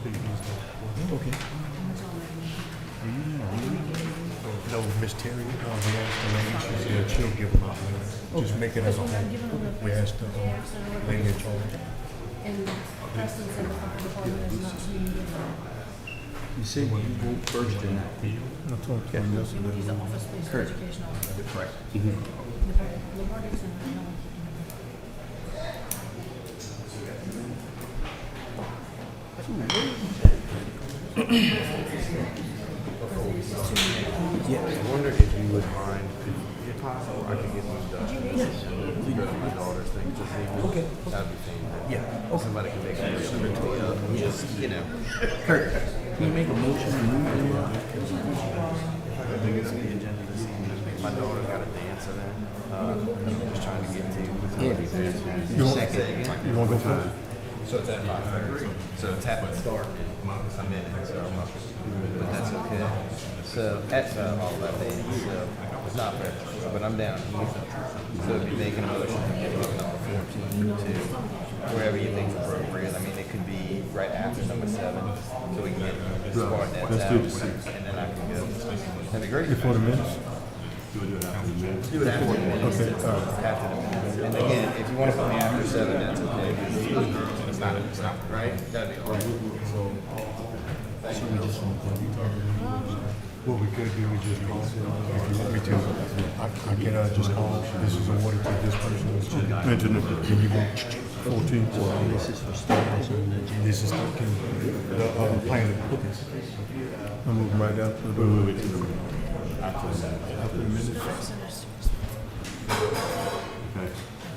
Okay. No, Miss Terry, we asked the lady, she said she'll give them out later. Just make it as a whole. We asked the lady in charge. And Preston said the fire department is not communicating. You see, when you go first in that field. I talked to him yesterday. He's the office-based Kurt. education officer. Correct. The party center, no. Yeah, I wonder if you would mind, if possible, I could get these done. Because my daughter's thing, just leave it. Okay. That'd be fantastic. Yeah. Somebody can make a motion to, just, you know. Kurt, can you make a motion to move them up? I think it's on the agenda this evening. My daughter got a dance event. I'm just trying to get to. You second. You want to go first? So it's at 5:30. So it's at the start in a minute, so I'm not, but that's okay. So at all that day, so it's not fair, but I'm down here. So if you make a motion, number 14 for 2, wherever you think is appropriate. I mean, it could be right after number 7, so we can get Spartanets Let's out, do the 6. and then I can go. That'd be great. Before the minutes? Do it after the minutes. Do it after the minutes. Okay, all right. After the minutes. And again, if you want to put me after 7, that's okay. It's not, right? That'd be all right. What we could do is just call, if you want me to, I can just call, this is awarded to this person. Mention it, can you go 14? This is for starters on the agenda. This is 13, the plan of cookies. I'm moving right down to the. After the minutes.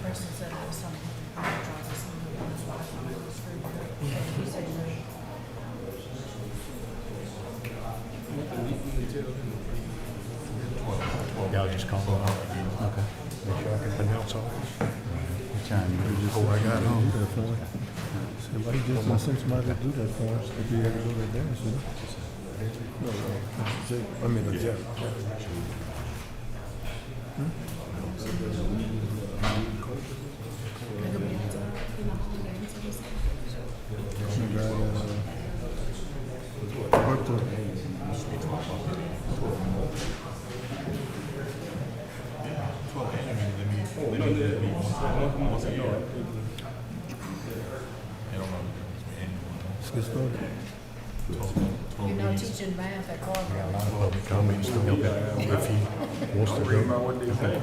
Preston said it was something. He said no. Yeah, I'll just call them out. Okay. Make sure I can pronounce all this. What time you Oh, I got it. Do that for him. Somebody just gonna send somebody to do that for us, if you ever go to dance, you know? No, I mean, a jet. Let's get started. You're not teaching math at Carver. Public comments to help him out if he wants to go. Okay.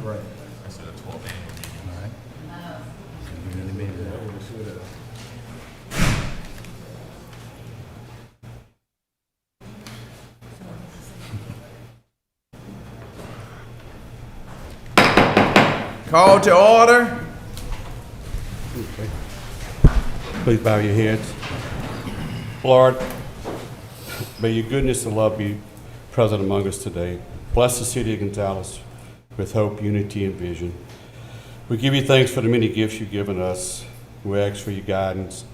Right. Call to order. Please bow your heads. Lord, may your goodness and love be present among us today. Bless the city of Gonzales with hope, unity, and vision. We give you thanks for the many gifts you've given us. We ask for your guidance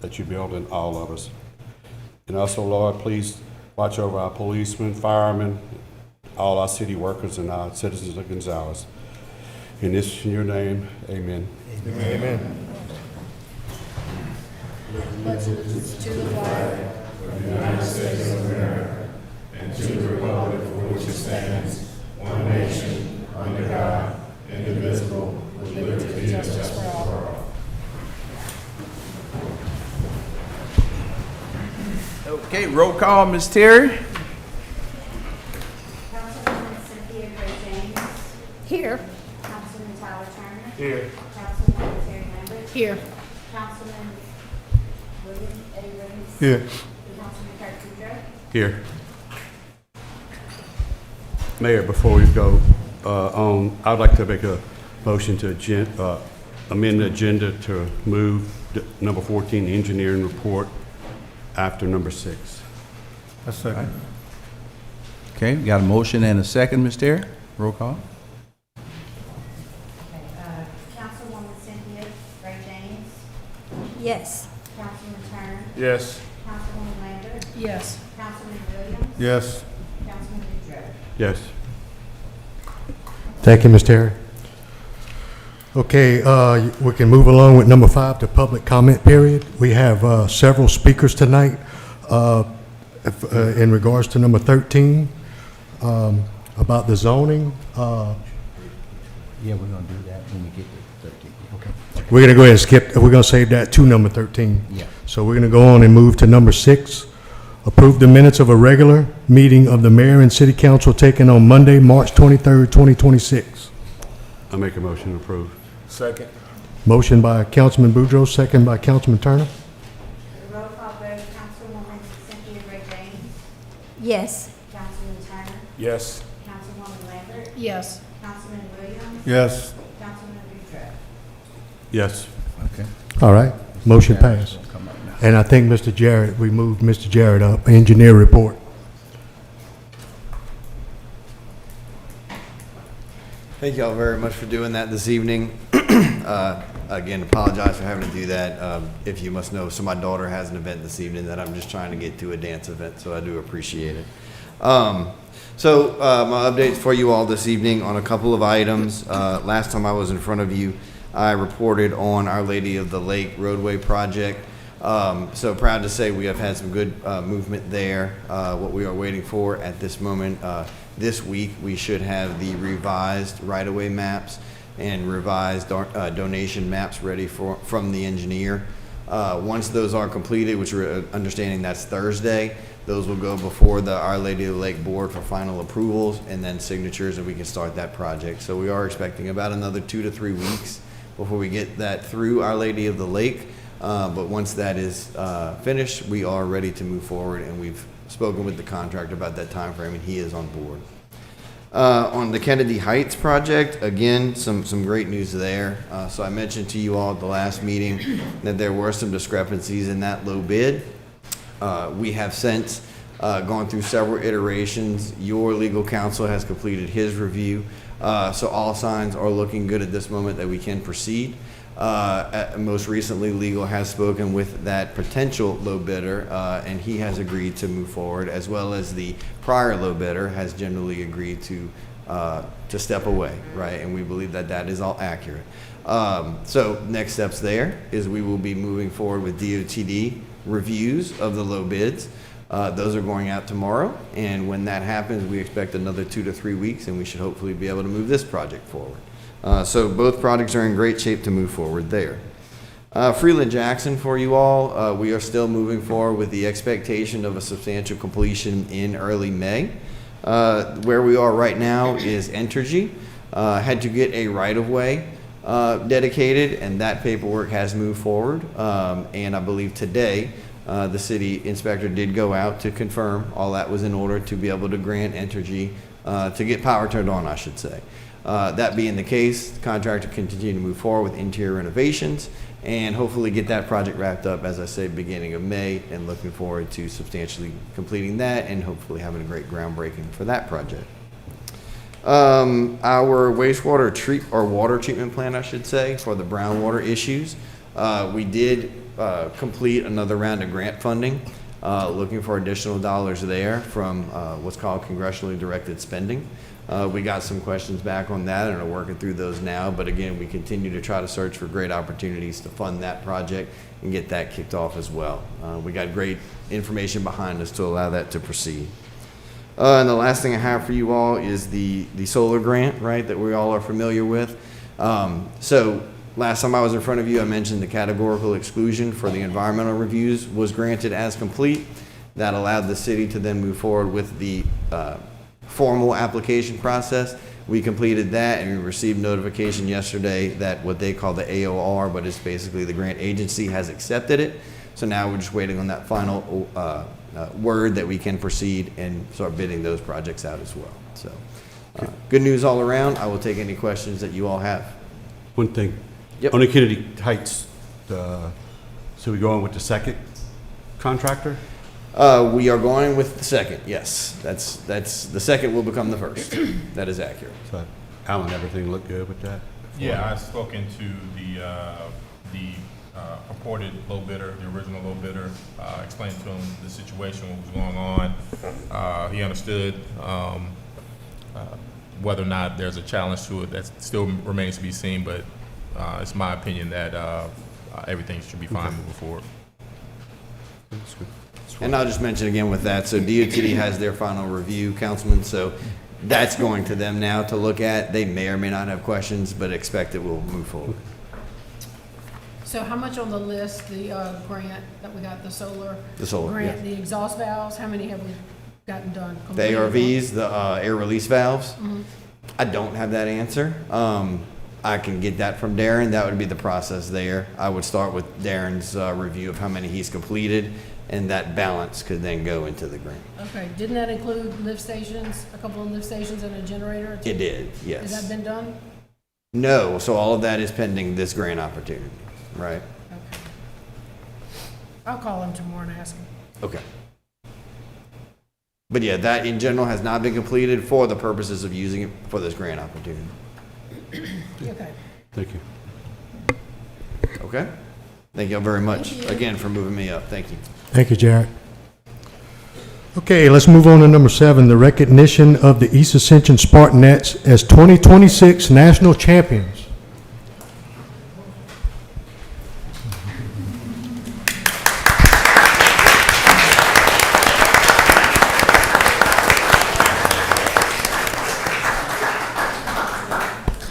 that you build in all of us. And also, Lord, please watch over our policemen, firemen, all our city workers, and our citizens of Gonzales. In your name, amen. Amen. Pledge allegiance to the flag Okay, roll call, Ms. Terry. Councilwoman Cynthia Gray James. here. Councilman Tyler Turner. Here. Councilman Terry Lambert. Here. Councilman William A. Williams. Here. Councilman Kirk Boudreaux. Here. Mayor, before we go on, I'd like to make a motion to amend the agenda to move number 14, the engineering report, after number 6. A second. Okay, we got a motion and a second, Ms. Terry. Roll call. Councilwoman Cynthia Gray James. Yes. Councilman Turner. Yes. Councilwoman Lambert. Yes. Councilman Williams. Yes. Councilman Boudreaux. Yes. Thank you, Ms. Terry. Okay, we can move along with number 5, the public comment period. We have several speakers tonight in regards to number 13, about the zoning. Yeah, we're gonna do that when we get to 13. Okay. We're gonna go ahead and skip, we're gonna save that to number 13. Yeah. So we're gonna go on and move to number 6, approve the minutes of a regular meeting of the mayor and city council taken on Monday, March 23rd, 2026. I make a motion to approve. Second. Motion by Councilman Boudreaux, second by Councilman Turner. The roll call vote, Councilwoman Cynthia Gray James, Yes. Councilman Turner, Yes. Councilwoman Lambert, Yes. Councilman Williams, Yes. Councilman Boudreaux. Yes. Okay. All right, motion passed. Come up now. And I think Mr. Jarrett, we moved Mr. Jarrett up, engineer report. Thank you all very much for doing that this evening. Again, apologize for having to do that. If you must know, so my daughter has an event this evening that I'm just trying to get to, a dance event, so I do appreciate it. My updates for you all this evening on a couple of items. Last time I was in front of you, I reported on Our Lady of the Lake roadway project. So proud to say we have had some good movement there. What we are waiting for at this moment, this week, we should have the revised right-of-way maps and revised donation maps ready from the engineer. Once those are completed, which we're understanding that's Thursday, those will go before the Our Lady of the Lake Board for final approvals and then signatures, and we can start that project. So we are expecting about another 2 to 3 weeks before we get that through Our Lady of the Lake. But once that is finished, we are ready to move forward, and we've spoken with the contractor about that time frame, and he is on board. On the Kennedy Heights project, again, some great news there. So I mentioned to you all at the last meeting that there were some discrepancies in that low bid. We have since gone through several iterations. Your legal counsel has completed his review. So all signs are looking good at this moment that we can proceed. Most recently, legal has spoken with that potential low bidder, and he has agreed to move forward, as well as the prior low bidder has generally agreed to step away, right? And we believe that that is all accurate. So next steps there is we will be moving forward with DOTD reviews of the low bids. Those are going out tomorrow, and when that happens, we expect another 2 to 3 weeks, and we should hopefully be able to move this project forward. So both projects are in great shape to move forward there. Freeland Jackson for you all, we are still moving forward with the expectation of a substantial completion in early May. Where we are right now is Entergy. Had to get a right-of-way dedicated, and that paperwork has moved forward. And I believe today, the city inspector did go out to confirm all that was in order to be able to grant Entergy, to get power turned on, I should say. That being the case, the contractor can continue to move forward with interior renovations and hopefully get that project wrapped up, as I say, beginning of May, and looking forward to substantially completing that and hopefully having a great groundbreaking for that project. Our water treatment plant, I should say, for the brown water issues, we did complete another round of grant funding, looking for additional dollars there from what's called congressionally directed spending. We got some questions back on that and are working through those now, but again, we continue to try to search for great opportunities to fund that project and get that kicked off as well. We got great information behind us to allow that to proceed. And the last thing I have for you all is the solar grant, right, that we all are familiar with. So last time I was in front of you, I mentioned the categorical exclusion for the environmental reviews was granted as complete. That allowed the city to then move forward with the formal application process. We completed that, and we received notification yesterday that what they call the AOR, but it's basically the grant agency, has accepted it. So now we're just waiting on that final word that we can proceed and start bidding those projects out as well. So good news all around. I will take any questions that you all have. One thing. Yep. On the Kennedy Heights, so we going with the second contractor? We are going with the second, yes. That's the second will become the first. That is accurate. So, Alan, everything look good with that? Yeah, I've spoken to the purported low bidder, the original low bidder, explained to him the situation, what was going on. He understood whether or not there's a challenge to it. That still remains to be seen, but it's my opinion that everything should be fine moving forward. And I'll just mention again with that, so DOT has their final review, Councilman, so that's going to them now to look at. They may or may not have questions, but expect it will move forward. So how much on the list, the grant that we got, the solar? The solar, Grant, yeah. the exhaust valves, how many have we gotten done? The ARVs, the air release valves, Mm-hmm. I don't have that answer. I can get that from Darren. That would be the process there. I would start with Darren's review of how many he's completed, and that balance could then go into the grant. Okay, didn't that include lift stations, a couple of lift stations and a generator? It did, Has yes. that been done? No, so all of that is pending this grant opportunity, right? Okay. I'll call him tomorrow and ask him. Okay. But yeah, that in general has not been completed for the purposes of using it for this grant opportunity. Okay. Thank you. Okay? Thank you all very much, Thank you. again, for moving me up. Thank you. Thank you, Jared. Okay, let's move on to number 7, the recognition of the East Ascension Spartanettes as 2026 national champions.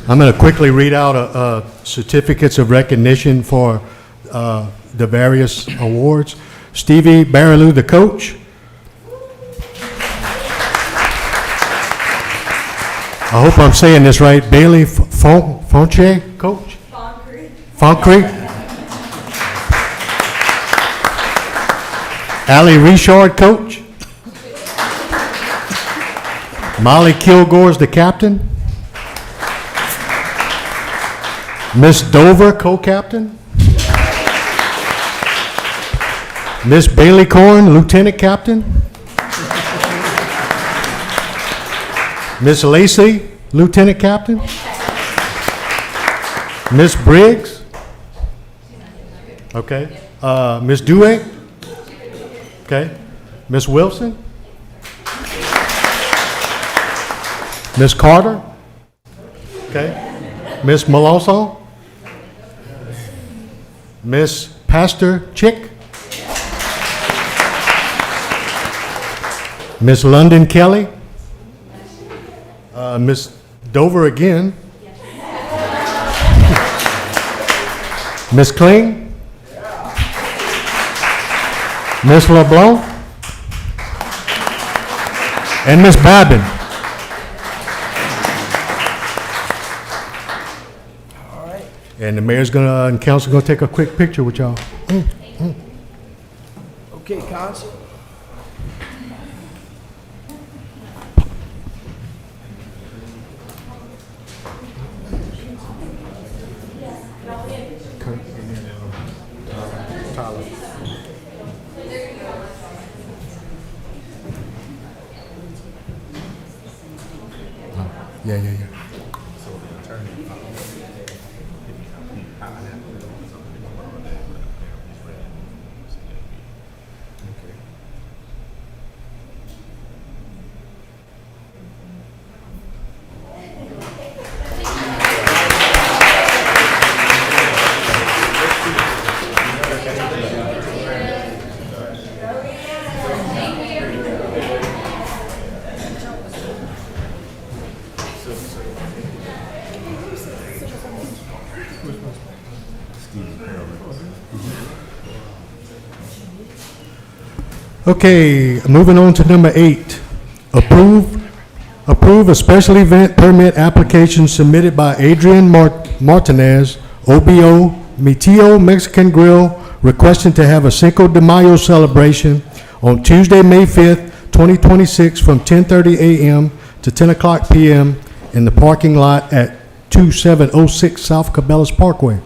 I'm going to quickly read out certificates of recognition for the various awards. Stevie Barilou, the coach. I hope I'm saying this right. Bailey Fonche, coach? Foncrete. Ali Richard, coach. Molly Kilgore's the captain. Miss Dover, co-captain. Miss Bailey Corn, lieutenant captain. Miss Lacey, lieutenant captain. Miss Briggs. Okay. Miss Dewey. Okay. Miss Wilson. Miss Carter. Okay. Miss Malonzo. Miss Pastor Chick. Miss London Kelly. Miss Dover again. Miss Kling. Miss LeBlanc. And Miss Babin. And the mayor's gonna, and council's gonna take a quick picture with y'all. Okay, council. Yeah. Okay, moving on to number 8. Approve a special event permit application submitted by Adrian Martinez, OBO, Mitio Mexican Grill, requesting to have a Cinco de Mayo celebration on Tuesday, May 5th, 2026, from 10:30 a.m. to 10 o'clock p.m. in the parking lot at 2706 South Cabela's Parkway.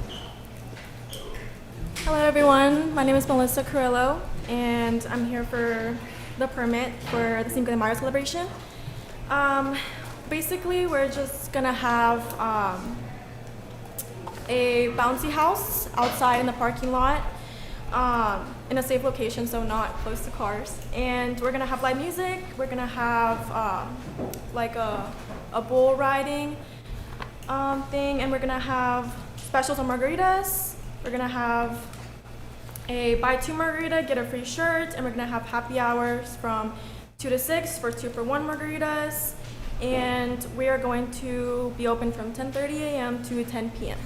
Hello everyone, my name is Melissa Carrillo and I'm here for the permit for the Cinco de Mayo celebration. Basically, we're just gonna have a bouncy house outside in the parking lot in a safe location, so not close to cars. And we're gonna have live music, we're gonna have like a bull riding thing, and we're gonna have specials on margaritas. We're gonna have a buy two margarita, get a free shirt, and we're gonna have happy hours from 2 to 6 for 2 for 1 margaritas. And we are going to be open from 10:30 a.m. to 10 p.m.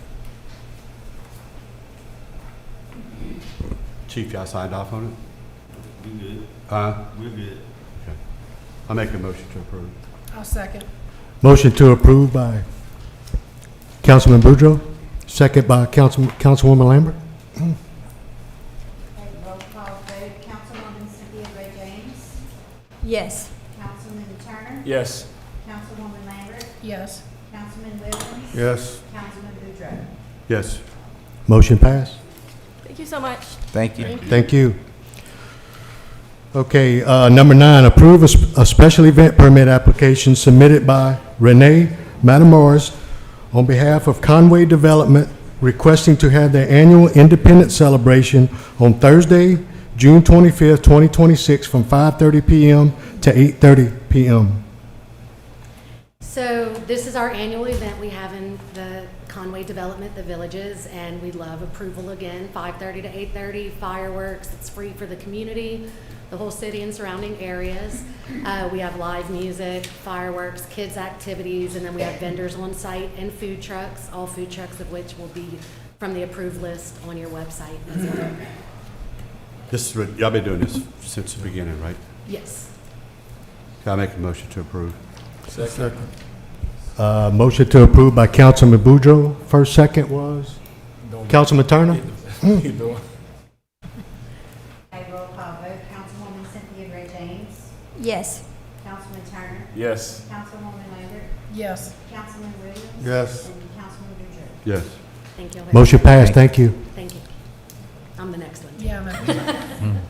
Chief, y'all signed off on it? We good. We're good. Okay. I'll make a motion to approve. I'll second. Motion to approve by Councilman Boudreaux, second by Councilwoman Lambert. Okay, roll call vote, Councilwoman Cynthia Gray James, Yes. Councilman Turner, Yes. Councilwoman Lambert, Yes. Councilman Williams, Yes. Councilman Boudreaux. Yes. Motion passed. Thank you so much. Thank you. Thank you. Okay, number 9, approve a special event permit application submitted by Renee Matamoros on behalf of Conway Development requesting to have their annual Independence Celebration on Thursday, June 25th, 2026 from 5:30 PM to 8:30 PM. So this is our annual event we have in the Conway Development, the Villages, and we'd love approval again, 5:30 to 8:30, fireworks, it's free for the community, the whole city and surrounding areas. We have live music, fireworks, kids' activities, and then we have vendors on site and food trucks, all food trucks of which will be from the approved list on your website as well. This is, y'all been doing this since the beginning, right? Yes. Can I make a motion to approve? Second. Motion to approve by Councilman Boudreaux. First, second was Councilman Turner. Okay, roll call vote, Councilwoman Cynthia Gray James, Yes. Councilman Turner, Yes. Councilwoman Lambert, Yes. Councilman Williams. Yes. And Councilman Boudreaux. Yes. Thank you. Motion passed. Thank you. Thank you. I'm the next one. Yeah, man.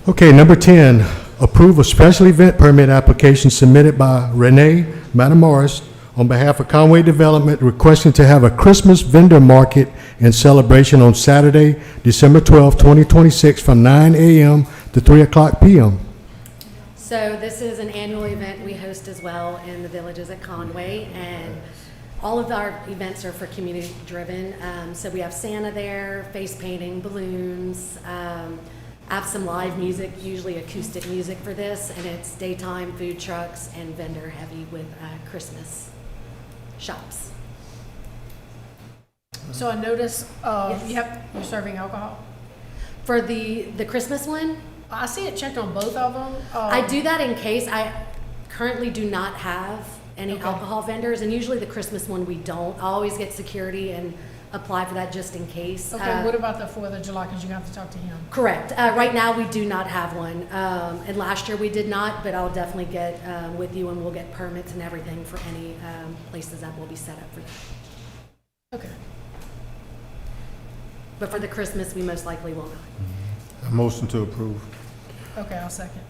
Okay, number 10, approve a special event permit application submitted by Renee Matamoros on behalf of Conway Development requesting to have a Christmas vendor market and celebration on Saturday, December 12, 2026 from 9 a.m. to 3 o'clock p.m. So this is an annual event we host as well in the Villages at Conway, and all of our events are for community driven. So we have Santa there, face painting, balloons, I have some live music, usually acoustic music for this, and it's daytime food trucks and vendor heavy with Christmas shops. So I notice, Yes. you're serving alcohol? For the Christmas one, I see it checked on both of them. I do that in case. I currently do not have any Okay. alcohol vendors, and usually the Christmas one we don't. I always get security and apply for that just in case. Okay, what about the 4th of July, because you have to talk to him? Correct. Right now, we do not have one. And last year we did not, but I'll definitely get with you and we'll get permits and everything for any places that will be set up for that. Okay. But for the Christmas, we most likely will not. Motion to approve. Okay, I'll second.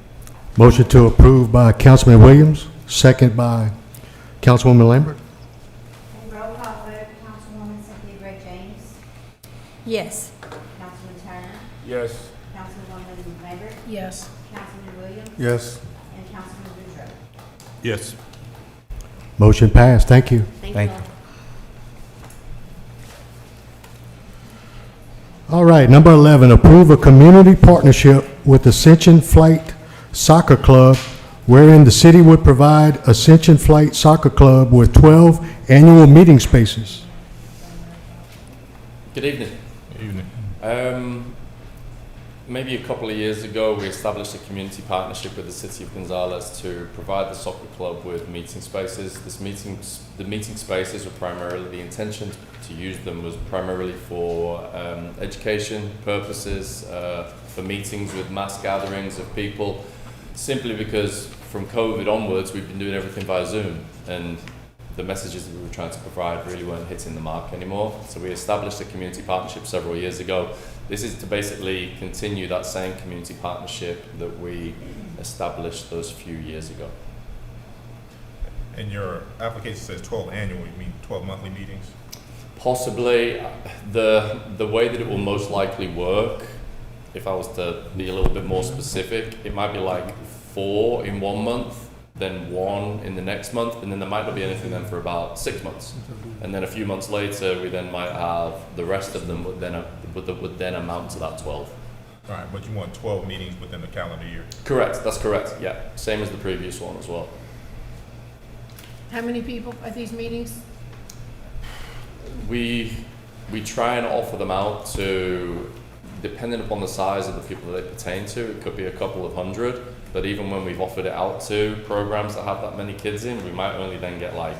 Motion to approve by Councilman Williams, second by Councilwoman Lambert. Okay, roll call vote, Councilwoman Cynthia Gray James, Yes. Councilman Turner, Yes. Councilwoman Lambert, Yes. Councilman Williams. Yes. And Councilman Boudreaux. Yes. Motion passed. Thank you. Thank you all. All right, number 11, approve a community partnership with Ascension Flight Soccer Club, wherein the city would provide Ascension Flight Soccer Club with 12 annual meeting spaces. Good evening. Evening. Maybe a couple of years ago, we established a community partnership with the City of Gonzales to provide the soccer club with meeting spaces. The meeting spaces were primarily, the intention to use them was primarily for education purposes, for meetings with mass gatherings of people, simply because from COVID onwards, we've been doing everything via Zoom, and the messages that we were trying to provide really weren't hitting the mark anymore. So we established a community partnership several years ago. This is to basically continue that same community partnership that we established those few years ago. And your application says 12 annual, you mean 12 monthly meetings? Possibly. The way that it will most likely work, if I was to be a little bit more specific, it might be like 4 in 1 month then one in the next month, and then there might not be anything then for about 6 months. And then a few months later, we then might have the rest of them would then amount to that 12. All right, but you want 12 meetings within the calendar year. Correct, that's correct, yeah. Same as the previous one as well. How many people at these meetings? We try and offer them out to, depending upon the size of the people that they pertain to, it could be a couple of hundred. But even when we've offered it out to programs that have that many kids in, we might only then get like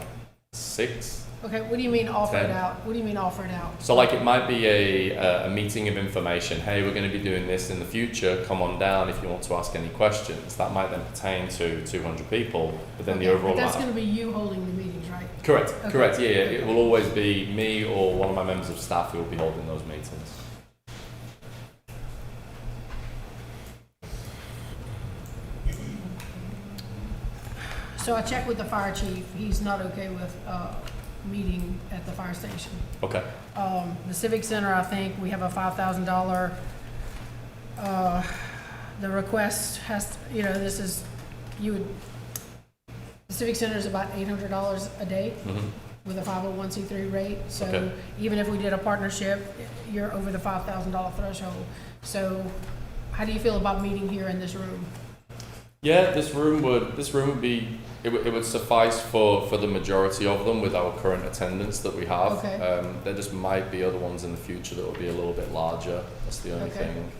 6. Okay, what do you mean offer it 10. out? What do you mean offer it out? So like it might be a meeting of information. Hey, we're going to be doing this in the future. Come on down if you want to ask any questions. That might then pertain to 200 people. But then the Okay, overall but that's amount. going to be you holding the meetings, right? Correct, Okay. correct. Yeah, it will always be me or one of my members of staff who will be holding those meetings. So I checked with the fire chief. He's not okay with meeting at the fire station. Okay. The Civic Center, I think, we have a $5,000. The request has, this is, the Civic Center is about $800 a day Mm-hmm. with a 501c3 rate. So Okay. even if we did a partnership, you're over the $5,000 threshold. So how do you feel about meeting here in this room? Yeah, this room would be, it would suffice for the majority of them with our current attendance that we have. Okay. There just might be other ones in the future that will be a little bit larger. That's the only Okay. thing.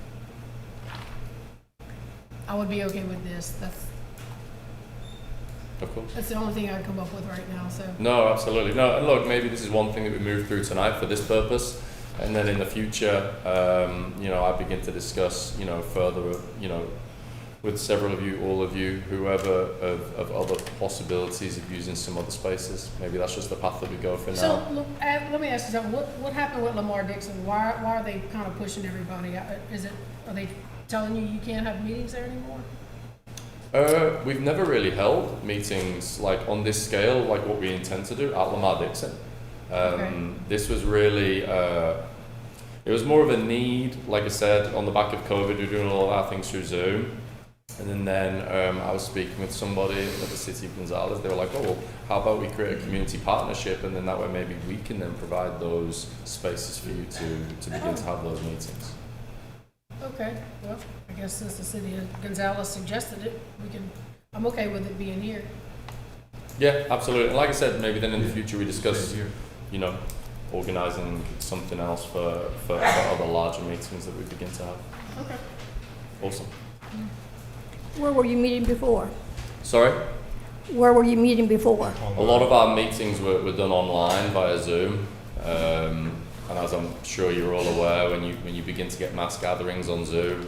I would be okay with this. Of course. That's the only thing I can come up with right now, so. No, absolutely. No, and look, maybe this is one thing that we move through tonight for this purpose. And then in the future, I begin to discuss, further, with several of you, all of you, whoever, of other possibilities of using some other spaces. Maybe that's just the path that we go for now. So, look, let me ask you something. What happened with Lamar Dixon? Why are they kind of pushing everybody? Are they telling you can't have meetings there anymore? We've never really held meetings like on this scale, like what we intend to do at Lamar Dixon. Okay. This was really, it was more of a need, like I said, on the back of COVID, we're doing all of our things through Zoom. And then I was speaking with somebody at the City of Gonzales. They were like, oh, well, how about we create a community partnership, and then that way maybe we can then provide those spaces for you to begin to have those meetings. Okay, well, I guess since the City of Gonzales suggested it, I'm okay with it being here. Yeah, absolutely. And like I said, maybe then in the future we discuss, organizing something else for other larger meetings that we begin to have. Okay. Awesome. Where were you meeting before? Sorry? Where were you meeting before? A lot of our meetings were done online via Zoom. And as I'm sure you're all aware, when you begin to get mass gatherings on Zoom,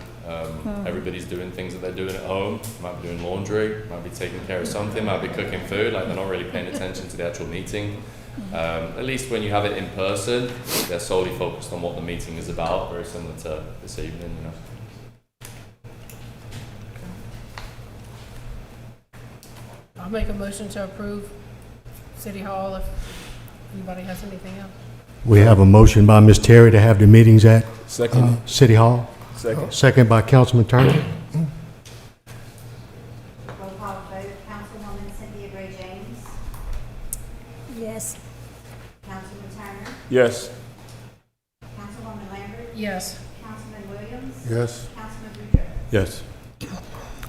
everybody's doing things that they're doing at home. Might be doing laundry, might be taking care of something, might be cooking food, like they're not really paying attention to the actual meeting. At least when you have it in person, they're solely focused on what the meeting is about, very similar to this evening, I'll make a motion to approve City Hall if anybody has anything else. We have a motion by Ms. Terry to have the meetings at City Hall. Second. Second by Councilman Turner. Roll call vote, Councilwoman Cynthia Gray James, Yes. Councilman Turner, Yes. Councilwoman Lambert, Yes. Councilman Williams, Yes. Councilman Boudreaux. Yes.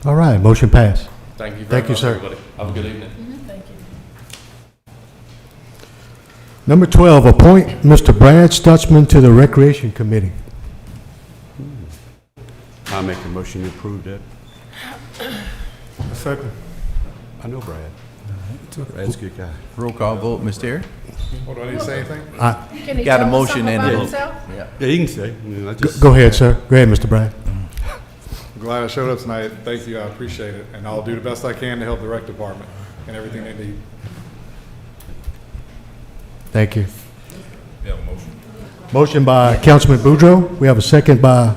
All right, motion passed. Thank you very Thank you, much, sir. everybody. Have a good evening. Thank you. Number 12, appoint Mr. Brad Stutzman to the Recreation Committee. I make a motion to approve that. Second. I know Brad. Brad's a good guy. Roll call vote, Ms. Terry? What, do I need to say anything? Can he Got a tell us motion something and about a- himself? Yeah, you can say. I mean, I just- Go ahead, sir. Go ahead, Mr. Brad. I'm glad I showed up tonight. Thank you, I appreciate it. And I'll do the best I can to help the rec department and everything they need. Thank you. We have a motion. Motion by Councilman Boudreaux. We have a second by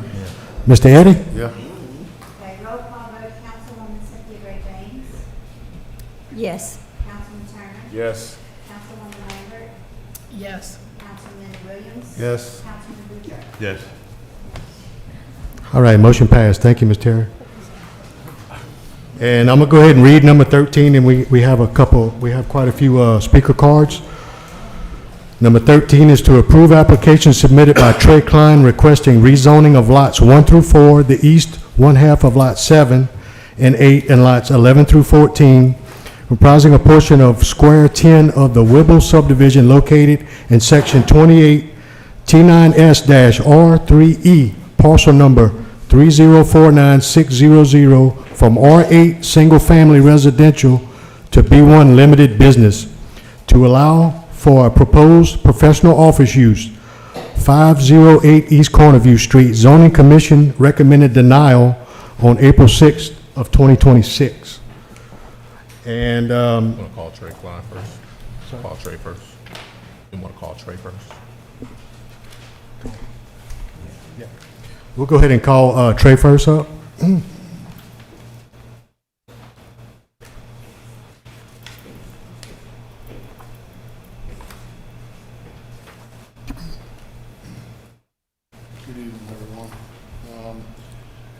Mr. Eddie. Yeah. Okay, roll call vote, Councilwoman Cynthia Gray James, Yes. Councilman Turner, Yes. Councilwoman Lambert, Yes. Councilman Williams. Yes. Councilman Boudreaux. Yes. All right, motion passed. Thank you, Ms. Terry. And I'm gonna go ahead and read number 13, and we have quite a few speaker cards. Number 13 is to approve application submitted by Trey Klein requesting rezoning of lots 1 through 4, the east one half of lot 7 and 8, and lots 11 through 14, comprising a portion of square 10 of the Whibble subdivision located in section 28 T9S-R3E, parcel number 3049600, from R8 Single Family Residential to B1 Limited Business, to allow for a proposed professional office use, 508 East Cornerview Street. Zoning Commission recommended denial on April 6th of 2026. And Want to call Trey Klein first? Call Trey first. You want to call Trey first? we'll go ahead and call Trey first up. Good evening, everyone.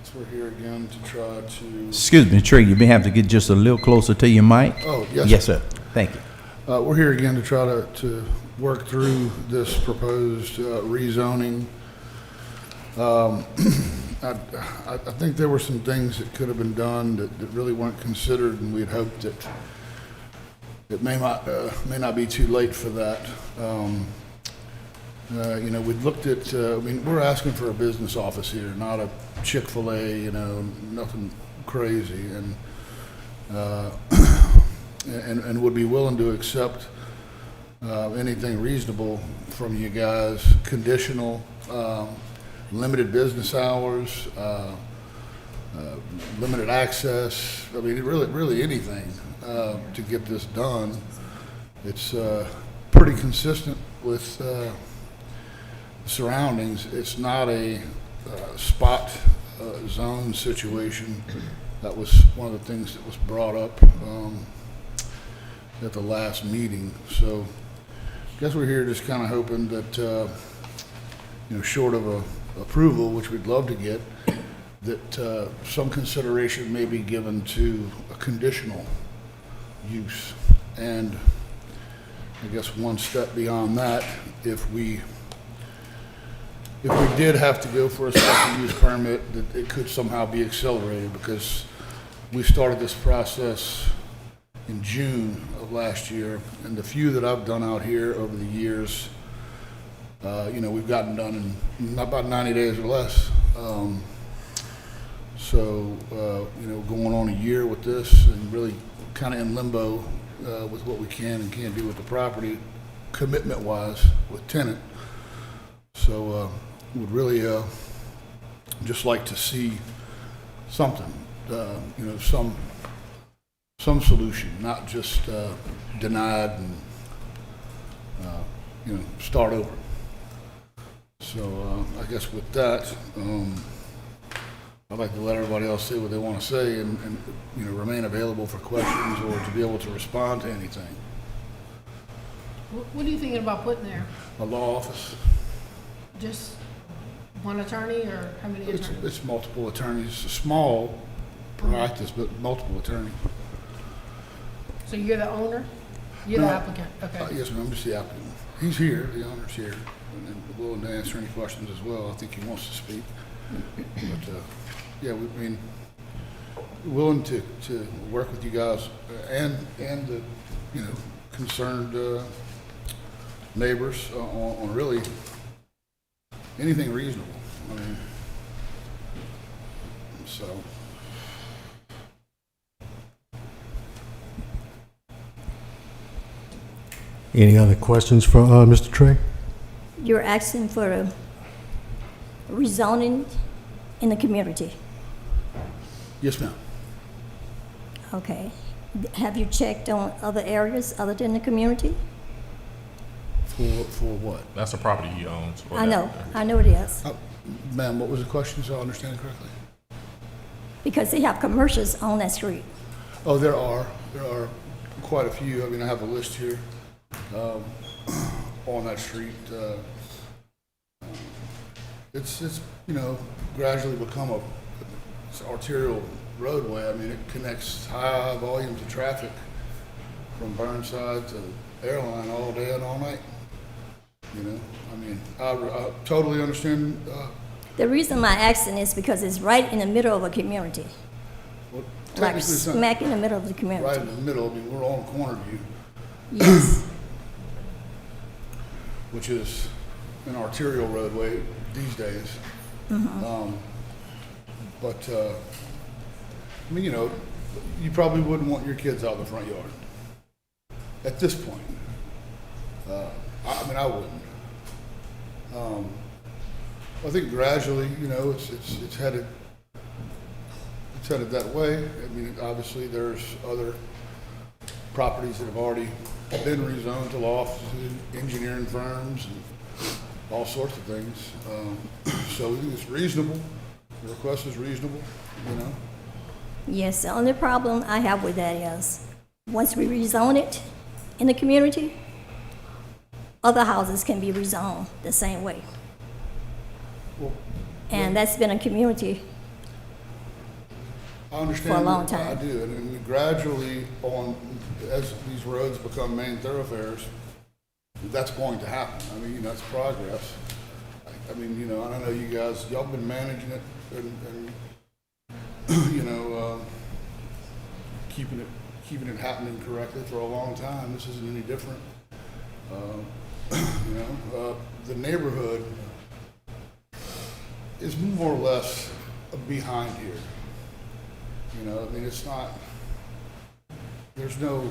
So we're here again to try to, Excuse me, Trey, you may have to get just a little closer to your mic. oh, yes. Yes, sir. Thank you. We're here again to try to work through this proposed rezoning. I think there were some things that could have been done that really weren't considered, and we'd hoped that it may not be too late for that. You know, we'd looked at, I mean, we're asking for a business office here, not a Chick-fil-A, you know, nothing crazy, and would be willing to accept anything reasonable from you guys, conditional, limited business hours, limited access. I mean, really anything to get this done. It's pretty consistent with surroundings. It's not a spot zone situation. That was one of the things that was brought up at the last meeting. So I guess we're here just kind of hoping that, you know, short of a approval, which we'd love to get, that some consideration may be given to a conditional use. And I guess one step beyond that, if we did have to go for a special use permit, that it could somehow be accelerated, because we started this process in June of last year, and the few that I've done out here over the years, you know, we've gotten done in about 90 days or less. So, you know, going on a year with this and really kind of in limbo with what we can and can't do with the property, commitment-wise with tenant. So, would really just like to see something, you know, some solution, not just denied and, you know, start over. So I guess with that, I'd like to let everybody else say what they want to say and you know, remain available for questions or to be able to respond to anything. What are you thinking about putting there? A law office, Just one attorney, or how many attorneys? it's multiple attorneys. It's a small practice, but multiple attorneys. So you're the owner? You're the applicant, okay. Yes, ma'am, I'm just the applicant. He's here, the owner's here, and willing to answer any questions as well. I think he wants to speak. But, yeah, we mean, willing to work with you guys and the, you know, concerned neighbors on really anything reasonable. I mean, so. Any other questions for Mr. Trey? You're asking for a rezoning in the community. Yes, ma'am. Okay. Have you checked on other areas other than the community? For what? That's a property he owns. or I that- know it is. Ma'am, what was the question, so I understand it correctly? Because they have commercials on that street. Oh, there are quite a few. I mean, I have a list here on that street. It's you know, gradually become it's arterial roadway. I mean, it connects high volumes of traffic from Burnside to Airline all day and all night. You know, I mean, I totally understand, The reason my accent is because it's right in the middle of a community, well, like technically it's not smack in the middle of the right community. in the middle. I mean, we're on Cornerview, Yes, which is an arterial roadway these days. But, I mean, you know, you probably wouldn't want your kids out in the front yard at this point. I mean, I wouldn't. I think gradually, you know, it's headed that way. I mean, obviously, there's other properties that have already been rezoned to lofts, engineering firms, and all sorts of things. So we think it's reasonable. The request is reasonable, you know. yes, the only problem I have with that is, once we rezone it in the community, other houses can be rezoned the same way. Well, And that's been a community, I understand. For a long that. I time. do, and we gradually, as these roads become main thoroughfares, that's going to happen. I mean, you know, that's progress. I mean, you know, and I know you guys, y'all been managing it and you know, keeping it happening correctly for a long time. This isn't any different. You know, the neighborhood is more or less behind here. You know, I mean, it's not, there's no,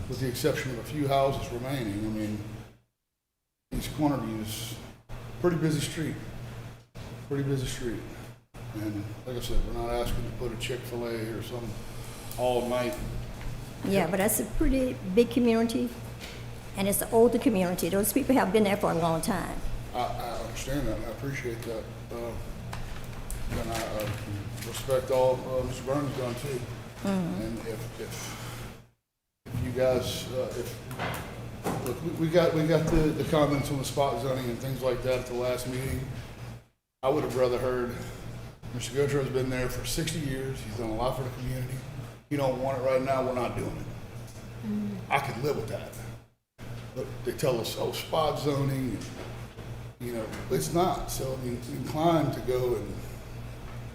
with the exception of a few houses remaining, I mean, East Cornerview's pretty busy street. And like I said, we're not asking to put a Chick-fil-A or some all-night. yeah, but that's a pretty big community, and it's an older community. Those people have been there for a long time. I understand that, and I appreciate that. And I respect all Mr. Burns done too. And if you guys, look, we got the comments on the spot zoning and things like that at the last meeting. I would have rather heard, Mr. Gotro's been there for 60 years. He's done a lot for the community. You don't want it right now, we're not doing it. I could live with that. But they tell us, oh, spot zoning, you know, it's not. So I mean, inclined to go and,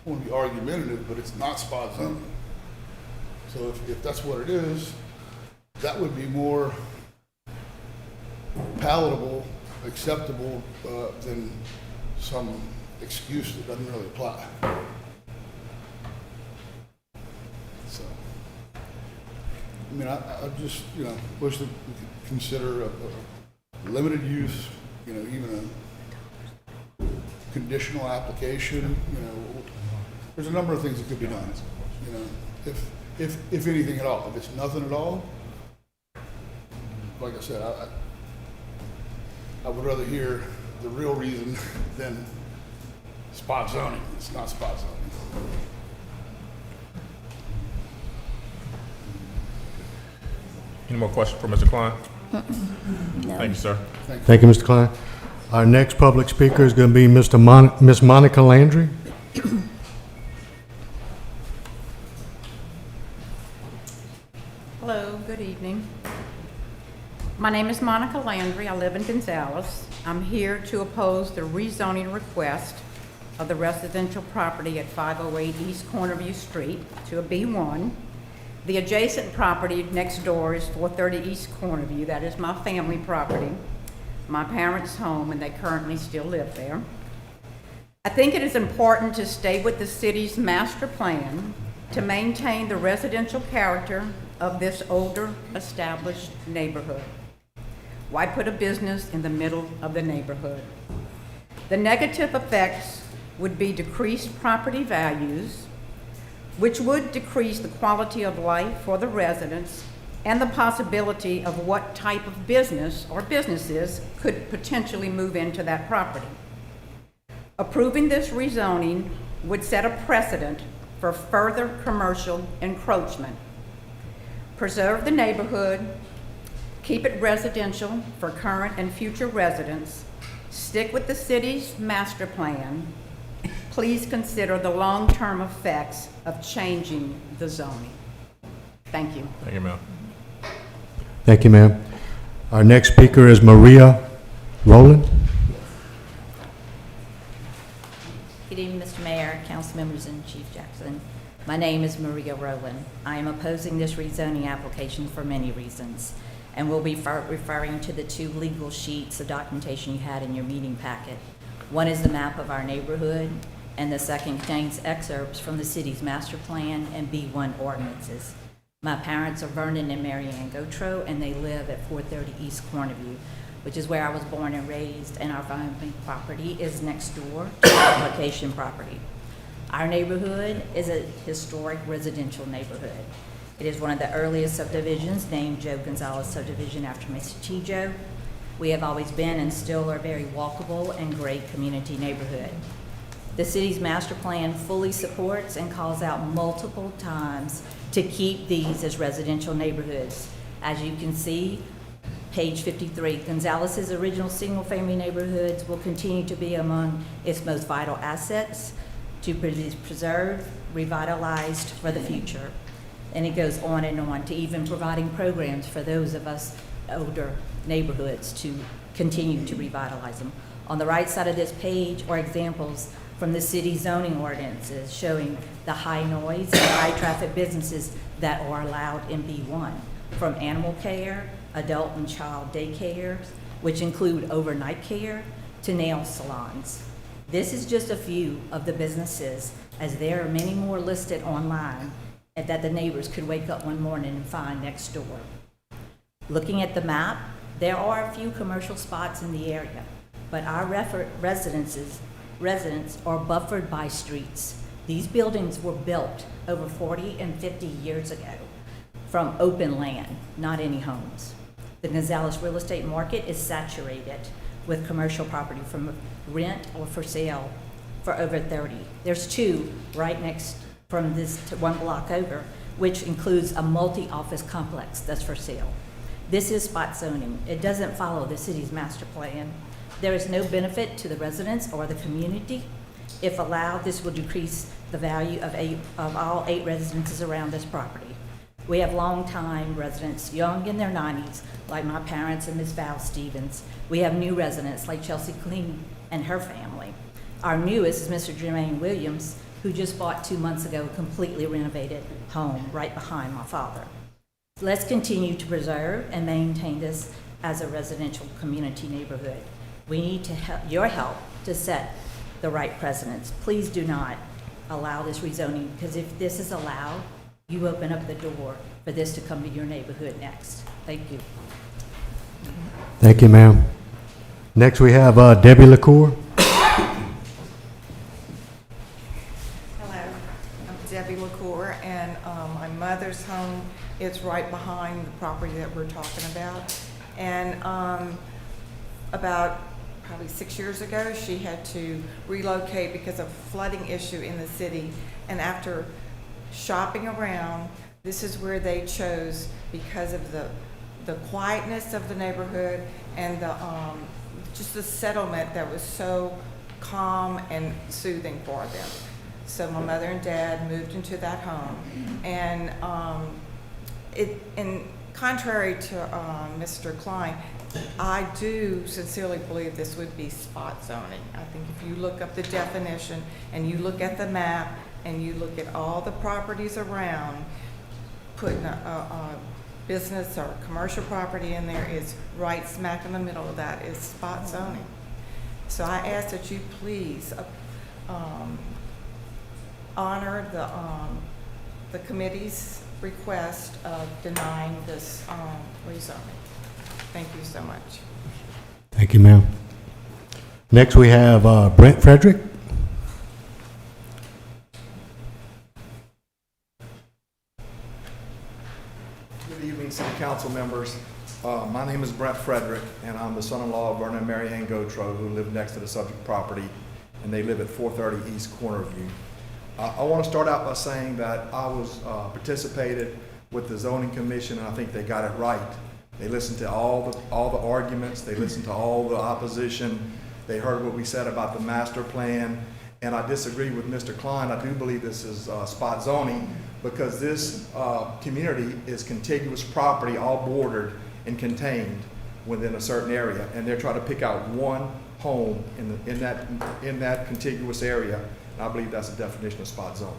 I want to be argumentative, but it's not spot zoning. So if that's what it is, that would be more palatable, acceptable, than some excuse that doesn't really apply. So, I mean, I just, you know, wish that we could consider a limited use, you know, even a conditional application, you know. There's a number of things that could be done, you know, if anything at all. If it's nothing at all, like I said, I would rather hear the real reason than spot zoning. It's not spot zoning. Any more questions for Mr. Klein? No. Thank you, sir. Thank you, Mr. Klein. Our next public speaker is going to be Miss Monica Landry. Hello, good evening. My name is Monica Landry. I live in Gonzales. I'm here to oppose the rezoning request of the residential property at 508 East Cornerview Street to a B1. The adjacent property next door is 430 East Cornerview. That is my family property, my parents' home, and they currently still live there. I think it is important to stay with the city's master plan to maintain the residential character of this older, established neighborhood. Why put a business in the middle of the neighborhood? The negative effects would be decreased property values, which would decrease the quality of life for the residents and the possibility of what type of business or businesses could potentially move into that property. Approving this rezoning would set a precedent for further commercial encroachment. Preserve the neighborhood, keep it residential for current and future residents, stick with the city's master plan, please consider the long-term effects of changing the zoning. Thank you. Thank you, ma'am. Thank you, ma'am. Our next speaker is Maria Rowland. Good evening, Mr. Mayor, council members, and Chief Jackson. My name is Maria Rowland. I am opposing this rezoning application for many reasons, and will be referring to the two legal sheets of documentation you had in your meeting packet. One is the map of our neighborhood, and the second contains excerpts from the city's master plan and B1 ordinances. My parents are Vernon and Mary Ann Gotro, and they live at 430 East Cornerview, which is where I was born and raised, and our family property is next door to the application property. Our neighborhood is a historic residential neighborhood. It is one of the earliest subdivisions, named Joe Gonzalez subdivision after Mr. T. Joe. We have always been and still are a very walkable and great community neighborhood. The city's master plan fully supports and calls out multiple times to keep these as residential neighborhoods. As you can see, page 53, Gonzalez's original single-family neighborhoods will continue to be among its most vital assets to be preserved, revitalized for the future. And it goes on to even providing programs for those of us older neighborhoods to continue to revitalize them. On the right side of this page are examples from the city zoning ordinances showing the high noise and high traffic businesses that are allowed in B1, from animal care, adult and child daycares, which include overnight care, to nail salons. This is just a few of the businesses, as there are many more listed online and that the neighbors could wake up one morning and find next door. Looking at the map, there are a few commercial spots in the area, but our residents are buffered by streets. These buildings were built over 40 and 50 years ago from open land, not any homes. The Gonzalez real estate market is saturated with commercial property from rent or for sale for over 30. There's two right next from this to one block over, which includes a multi-office complex that's for sale. This is spot zoning. It doesn't follow the city's master plan. There is no benefit to the residents or the community. If allowed, this will decrease the value of all 8 residences around this property. We have longtime residents, young in their 90s, like my parents and Ms. Val Stevens. We have new residents like Chelsea Clean and her family. Our newest is Mr. Jermaine Williams, who just bought 2 months ago a completely renovated home right behind my father. Let's continue to preserve and maintain this as a residential community neighborhood. We need your help to set the right precedents. Please do not allow this rezoning, because if this is allowed, you open up the door for this to come to your neighborhood next. Thank you. Thank you, ma'am. Next, we have Debbie LaCour. Hello, I'm Debbie LaCour, and my mother's home is right behind the property that we're talking about. And about probably 6 years ago, she had to relocate because of flooding issue in the city. And after shopping around, this is where they chose because of the quietness of the neighborhood and the just the settlement that was so calm and soothing for them. So my mother and dad moved into that home, and contrary to Mr. Klein, I do sincerely believe this would be spot zoning. I think if you look up the definition and you look at the map and you look at all the properties around, putting a business or commercial property in there is right smack in the middle of that is spot zoning. So I ask that you please honor the committee's request of denying this rezoning. Thank you so much. Thank you, ma'am. Next, we have Brent Frederick. Good evening, City Council members. My name is Brent Frederick, and I'm the son-in-law of Vernon and Mary Ann Gotro, who live next to the subject property, and they live at 430 East Cornerview. I want to start out by saying that I was participated with the zoning commission, and I think they got it right. They listened to all the arguments. They listened to all the opposition. They heard what we said about the master plan, And I disagree with Mr. Klein. I do believe this is spot zoning because this community is contiguous property, all bordered and contained within a certain area. And they're trying to pick out one home in that contiguous area. And I believe that's the definition of spot zoning.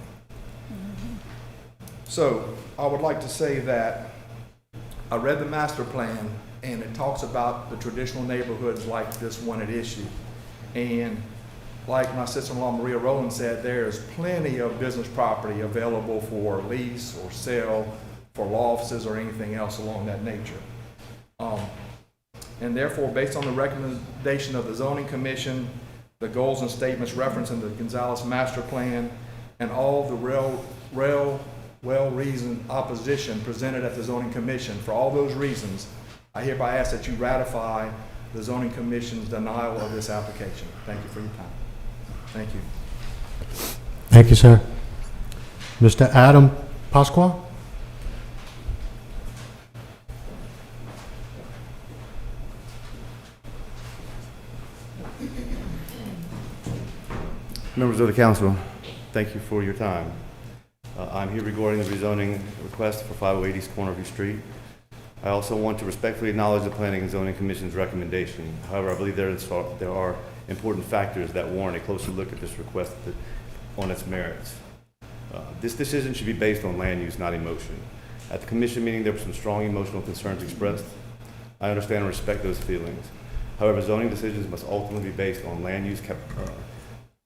So I would like to say that I read the master plan and it talks about the traditional neighborhoods like this one at issue. And like my sister-in-law Maria Rowland said, there's plenty of business property available for lease or sale for law offices or anything else along that nature. And therefore, based on the recommendation of the Zoning Commission, the goals and statements referenced in the Gonzales Master Plan, and all the well-reasoned opposition presented at the Zoning Commission, for all those reasons, I hereby ask that you ratify the Zoning Commission's denial of this application. Thank you for your time. Thank you. Thank you, sir. Mr. Adam Pasqua? Members of the council, thank you for your time. I'm here regarding the rezoning request for 508 East Cornerview Street. I also want to respectfully acknowledge the Planning and Zoning Commission's recommendation. However, I believe there are important factors that warrant a closer look at this request on its merits. This decision should be based on land use, not emotion. At the commission meeting, there were some strong emotional concerns expressed. I understand and respect those feelings. However, zoning decisions must ultimately be based on land use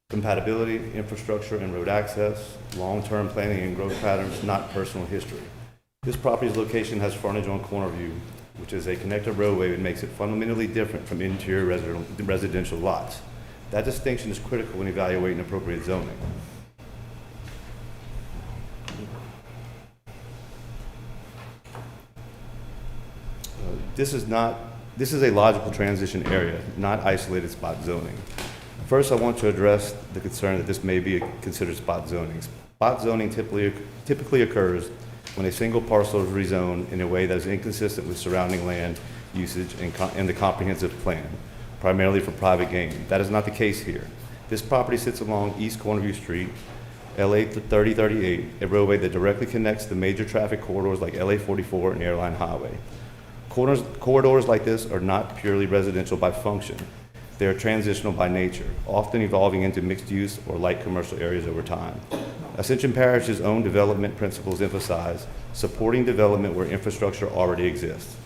compatibility, infrastructure and road access, long-term planning and growth patterns, not personal history. This property's location has frontage on Cornerview, which is a connector roadway that makes it fundamentally different from interior residential lots. That distinction is critical when evaluating appropriate zoning. This is a logical transition area, not isolated spot zoning. First, I want to address the concern that this may be considered spot zoning. Spot zoning typically occurs when a single parcel is rezoned in a way that is inconsistent with surrounding land usage and the comprehensive plan, primarily for private gain. That is not the case here. This property sits along East Cornerview Street, LA 3038, a roadway that directly connects the major traffic corridors like LA 44 and Airline Highway. Corridors like this are not purely residential by function. They are transitional by nature, often evolving into mixed use or light commercial areas over time. Ascension Parish's own development principles emphasize supporting development where infrastructure already exists,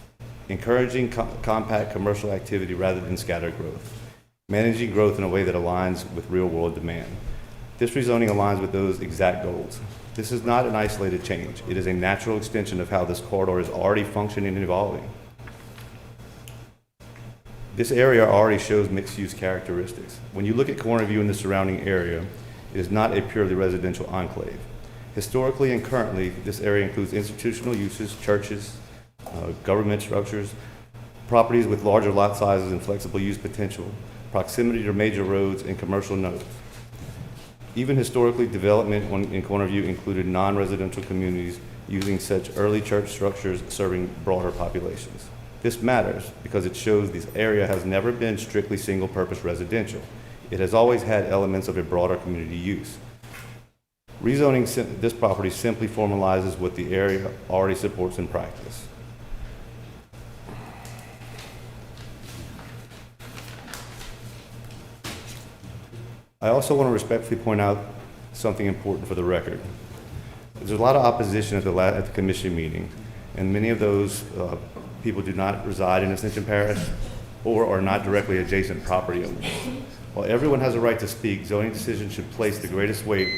encouraging compact commercial activity rather than scattered growth, managing growth in a way that aligns with real-world demand. This rezoning aligns with those exact goals. This is not an isolated change. It is a natural extension of how this corridor is already functioning and evolving. This area already shows mixed-use characteristics. When you look at Cornerview and the surrounding area, it is not a purely residential enclave. Historically and currently, this area includes institutional uses, churches, government structures, properties with larger lot sizes and flexible use potential, proximity to major roads, and commercial nodes. Even historically, development in Cornerview included non-residential communities using such early church structures serving broader populations. This matters because it shows this area has never been strictly single-purpose residential. It has always had elements of a broader community use. Rezoning this property simply formalizes what the area already supports in practice. I also want to respectfully point out something important for the record. There's a lot of opposition at the commission meeting, and many of those people do not reside in Ascension Parish or are not directly adjacent property owners. While everyone has a right to speak, zoning decisions should place the greatest weight.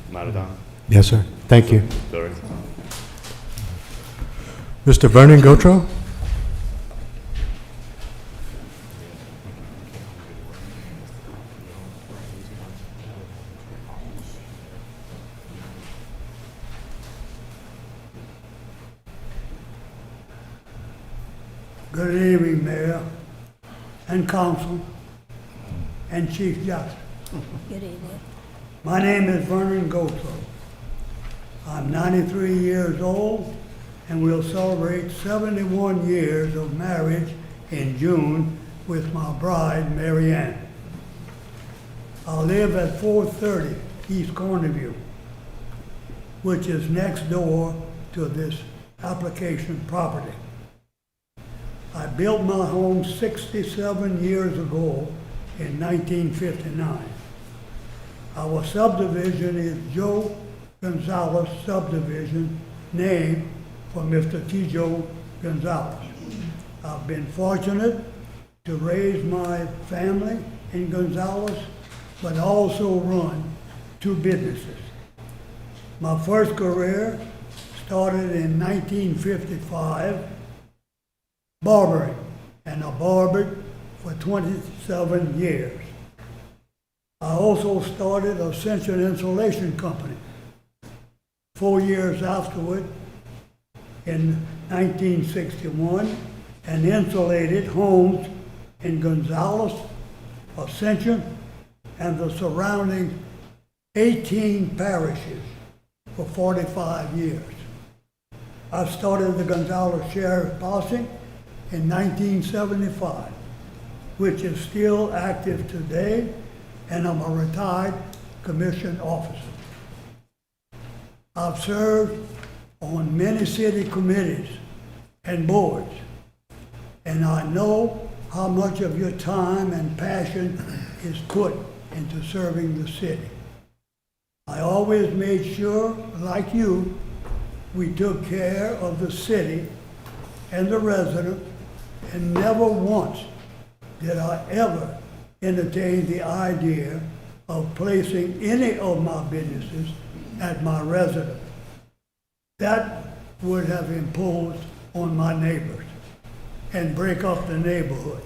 Am I done? Yes, sir. Thank you. Sorry. Mr. Vernon Gotro? Good evening, Mayor and Council and Chief Justice. Good evening. My name is Vernon Gotro. I'm 93 years old and will celebrate 71 years of marriage in June with my bride, Mary Ann. I live at 430 East Cornerview, which is next door to this application property. I built my home 67 years ago in 1959. Our subdivision is Joe Gonzalez subdivision, named for Mr. T. Joe Gonzalez. I've been fortunate to raise my family in Gonzales, but also run 2 businesses. My first career started in 1955, barbering, and I barbered for 27 years. I also started Ascension Insulation Company. 4 years afterward, in 1961, and insulated homes in Gonzales, Ascension, and the surrounding 18 parishes for 45 years. I started the Gonzales Sheriff Posse in 1975, which is still active today, and I'm a retired commissioned officer. I've served on many city committees and boards, and I know how much of your time and passion is put into serving the city. I always made sure, like you, we took care of the city and the residents, and never once did I ever entertain the idea of placing any of my businesses at my residence. That would have imposed on my neighbors and break up the neighborhood.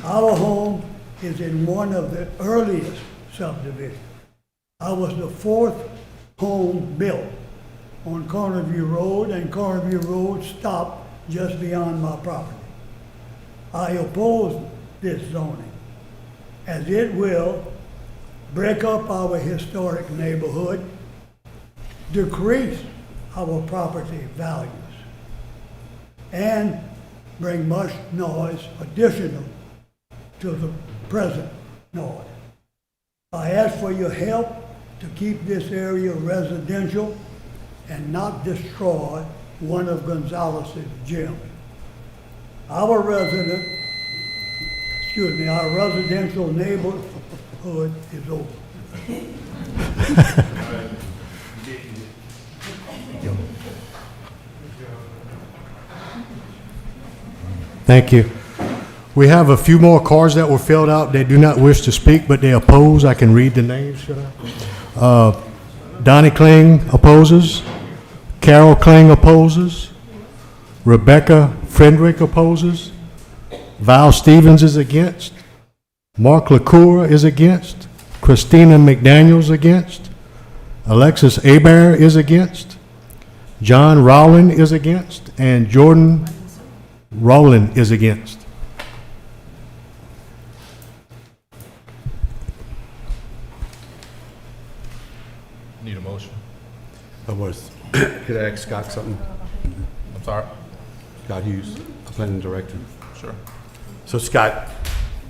Our home is in one of the earliest subdivisions. I was the 4th home built on Cornerview Road, and Cornerview Road stopped just beyond my property. I oppose this zoning, as it will break up our historic neighborhood, decrease our property values, and bring much noise additional to the present noise. I ask for your help to keep this area residential and not destroy one of Gonzales's gyms. Our residential neighborhood is over. Thank you. We have a few more cards that were filled out. They do not wish to speak, but they oppose. I can read the names, should I? Donnie Kling opposes. Carol Kling opposes. Rebecca Frederick opposes. Val Stevens is against. Mark LaCour is against. Christina McDaniels against. Alexis Abair is against. John Rowland is against. And Jordan Rowland is against. Need a motion? Could I ask Scott something? I'm sorry? Scott Hughes, planning director. Sure. So Scott,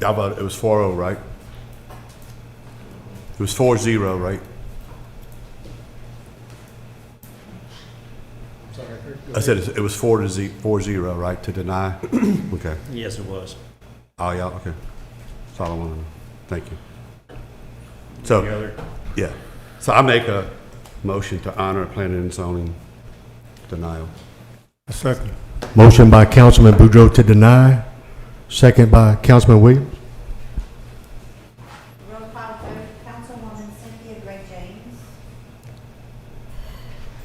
y'all voted, it was 4-0, right? It was 4-0, right? I said it was 4-0, right, to deny? Okay. Yes, it was. Oh, yeah, okay. That's all I want to know. Thank you. So, yeah. So I make a motion to honor planning and zoning denial. A second. Motion by Councilman Boudreaux to deny, second by Councilman Williams. Roll call vote, Councilwoman Cynthia Gray James.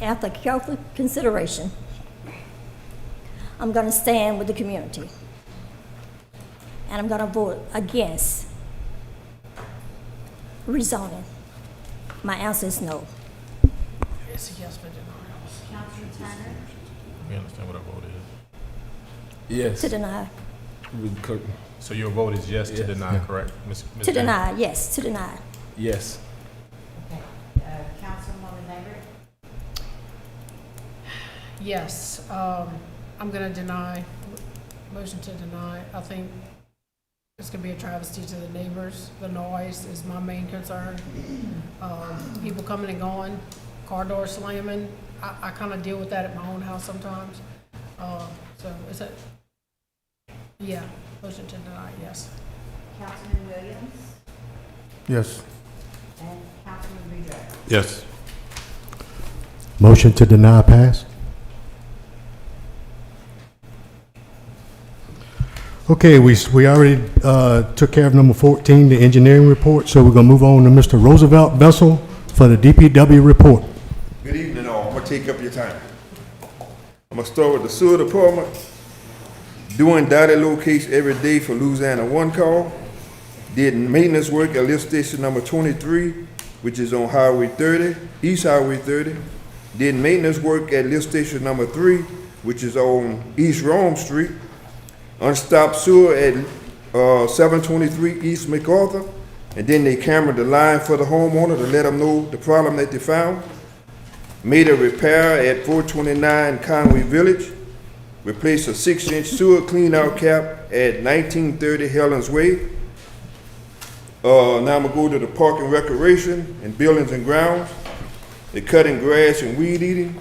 After careful consideration, I'm going to stand with the community. And I'm going to vote against rezoning. My answer is no. It's a yes for denial. Councilman Turner. We understand what our vote is. Yes. To deny. So your vote is yes to deny, correct? Ms. To James? deny, yes, to deny. Yes. Okay, Councilwoman Lambert. Yes, I'm gonna deny, motion to deny. I think It's gonna be a travesty to the neighbors. The noise is my main concern. People coming and going, car doors slamming. I kind of deal with that at my own house sometimes. So is it? Yeah, motion to deny, yes. Councilman Williams Yes. and Councilman Boudreaux. Yes. Motion to deny pass. Okay, we already took care of number 14, the engineering report, so we're gonna move on to Mr. Roosevelt Vessel for the DPW report. Good evening, all. I'm gonna take up your time. I'm gonna start with the sewer department. Doing data locates every day for Louisiana One Call. Did maintenance work at lift station number 23, which is on Highway 30, East Highway 30. Did maintenance work at lift station number 3, which is on East Rome Street. Unstopped sewer at 723 East MacArthur. And then they cambered the line for the homeowner to let them know the problem that they found. Made a repair at 429 Conway Village. Replaced a 6-inch sewer clean-out cap at 1930 Helen's Way. Now I'm gonna go to the park and recreation and buildings and grounds. They're cutting grass and weed eating,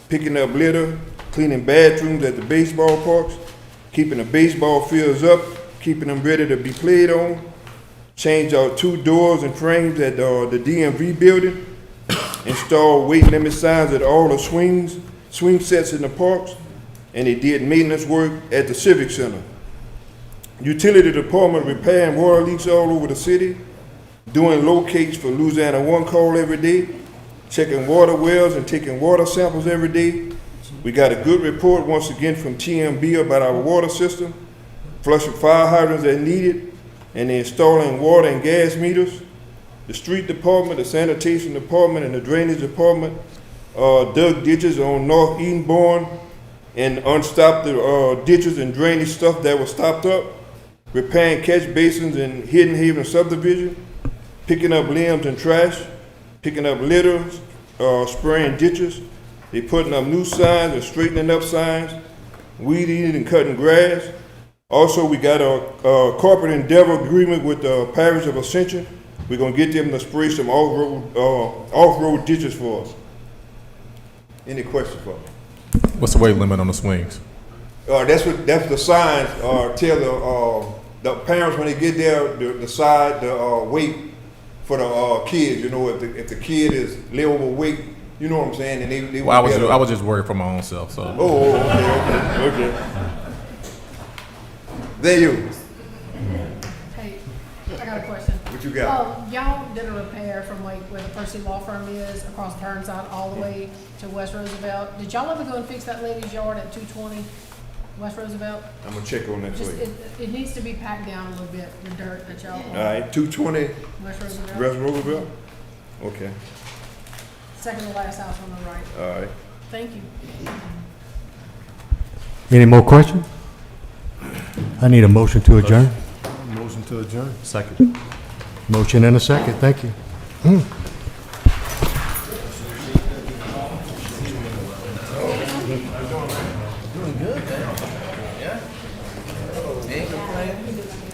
picking up litter, cleaning bathrooms at the baseball parks, keeping the baseball fields up, keeping them ready to be played on. Changed out 2 doors and frames at the DMV building. Installed weight limit signs at all the swing sets in the parks. And they did maintenance work at the Civic Center. Utility department repairing water leaks all over the city. Doing locates for Louisiana One Call every day. Checking water wells and taking water samples every day. We got a good report once again from TMB about our water system. Flushing fire hydrants as needed. And installing water and gas meters. The street department, the sanitation department, and the drainage department dug ditches on North Edenborn and unstopped the ditches and drainage stuff that was stopped up. Repairing catch basins in Hidden Haven subdivision. Picking up limbs and trash. Picking up litter, spraying ditches. They putting up new signs and straightening up signs. Weed eating and cutting grass. Also, we got a corporate endeavor agreement with the Parish of Ascension. We're gonna get them to spray some off-road ditches for us. Any questions for me? What's the weight limit on the swings? That's the signs tell the parents when they get there, the weight for the kids. You know, if the kid is a little overweight, you know what I'm saying, and they Well, I was just worried for my own self. So. Oh, okay. There you. Hey, I got a question. What you got? Y'all did a repair from like where the Percy Law Firm is, across Burnside, all the way to West Roosevelt. Did y'all ever go and fix that lady's yard at 220 West Roosevelt? I'm gonna check on that Just, later. it needs to be packed down a little bit, the dirt that y'all. All right, 220 West Roosevelt. West Roosevelt? Okay, Second to last house on the right. all right. Thank you. Any more questions? I need a motion to adjourn. Motion to adjourn. Second. Motion and a second, thank you. Doing good, man. Yeah. Ain't complaining.